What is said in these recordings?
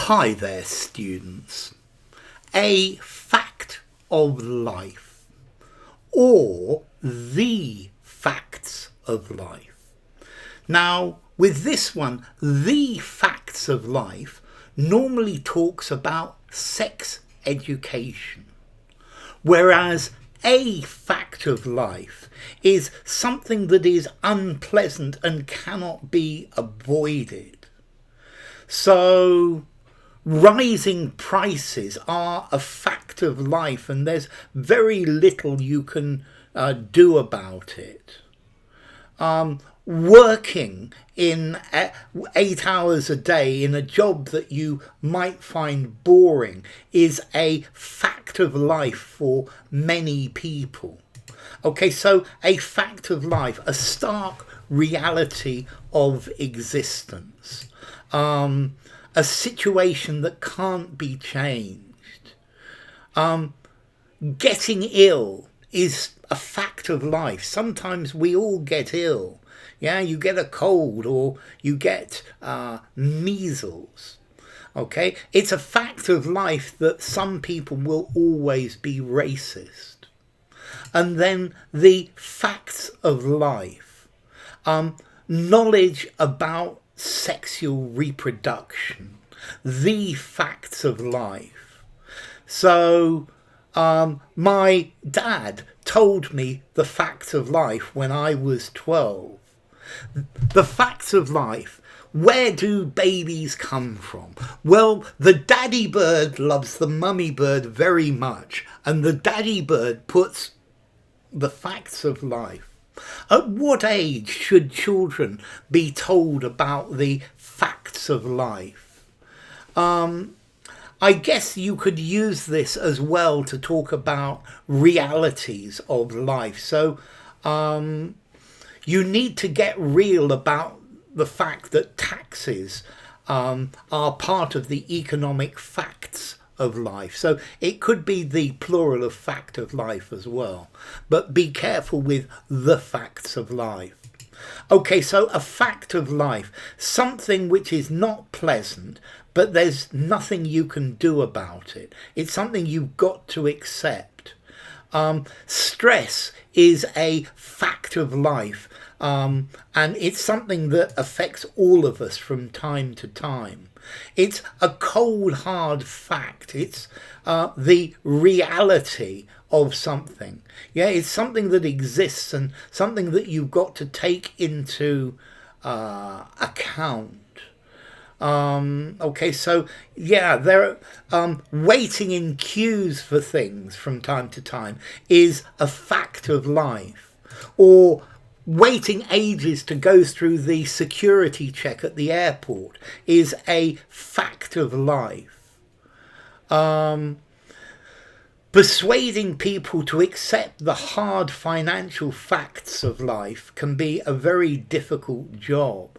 Hi there, students. A fact of life, or the facts of life. Now, with this one, the facts of life normally talks about sex education, whereas a fact of life is something that is unpleasant and cannot be avoided. So, rising prices are a fact of life, and there's very little you can do about it. Working in 8 hours a day in a job that you might find boring is a fact of life for many people. Okay, so a fact of life, a stark reality of existence. A situation that can't be changed. Getting ill is a fact of life. Sometimes we all get ill. Yeah, you get a cold or you get measles. Okay, it's a fact of life that some people will always be racist. And then the facts of life. Knowledge about sexual reproduction, the facts of life. So my dad told me the facts of life when I was 12. The facts of life. Where do babies come from? Well, the daddy bird loves the mummy bird very much, and the daddy bird puts the facts of life. At what age should children be told about the facts of life? I guess you could use this as well to talk about realities of life. So you need to get real about the fact that taxes are part of the economic facts of life. So it could be the plural of fact of life as well. But be careful with the facts of life. Okay, so a fact of life, something which is not pleasant, but there's nothing you can do about it. It's something you've got to accept. Stress is a fact of life, and it's something that affects all of us from time to time. It's a cold, hard fact. It's the reality of something. Yeah, it's something that exists and something that you've got to take into account. Okay, so yeah, there waiting in queues for things from time to time is a fact of life, or waiting ages to go through the security check at the airport is a fact of life. Persuading people to accept the hard financial facts of life can be a very difficult job.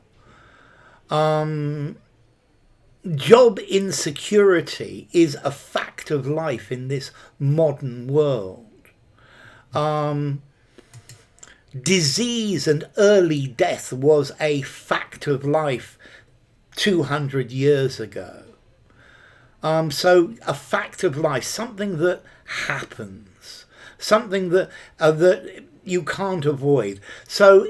Job insecurity is a fact of life in this modern world. Disease and early death was a fact of life 200 years ago. So a fact of life, something that happens, something that you can't avoid. So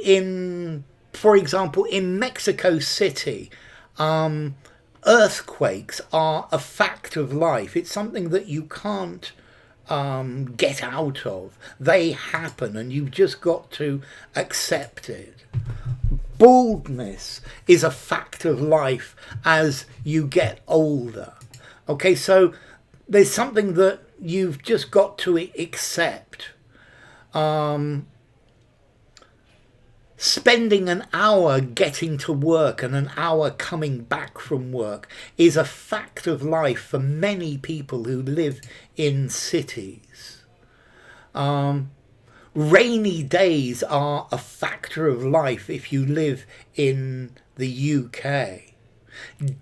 for example, in Mexico City, earthquakes are a fact of life. It's something that you can't get out of. They happen and you've just got to accept it. Baldness is a fact of life as you get older. Okay, so there's something that you've just got to accept. Spending an hour getting to work and an hour coming back from work is a fact of life for many people who live in cities. Rainy days are a factor of life if you live in the UK.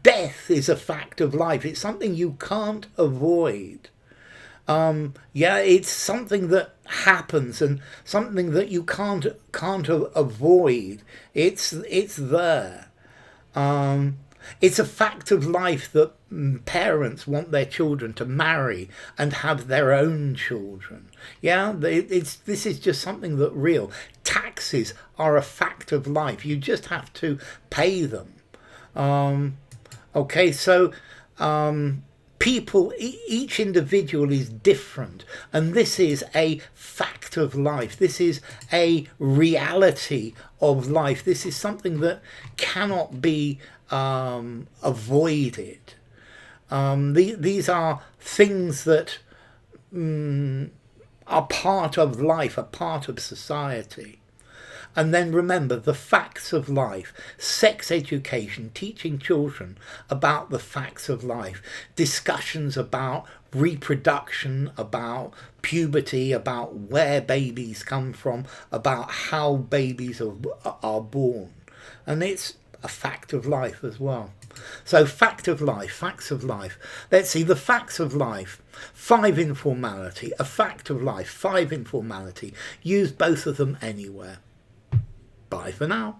Death is a fact of life. It's something you can't avoid. Yeah, it's something that happens and something that you can't avoid. It's there. It's a fact of life that parents want their children to marry and have their own children. Yeah, this is just something that real. Taxes are a fact of life. You just have to pay them. Okay, so people, each individual is different, and this is a fact of life. This is a reality of life. This is something that cannot be avoided. These are things that are part of life, are part of society. And then remember the facts of life, sex education, teaching children about the facts of life, discussions about reproduction, about puberty, about where babies come from, about how babies are born. And it's a fact of life as well. So fact of life, facts of life. Let's see, the facts of life. 5, informality. A fact of life. 5, informality. Use both of them anywhere. Bye for now.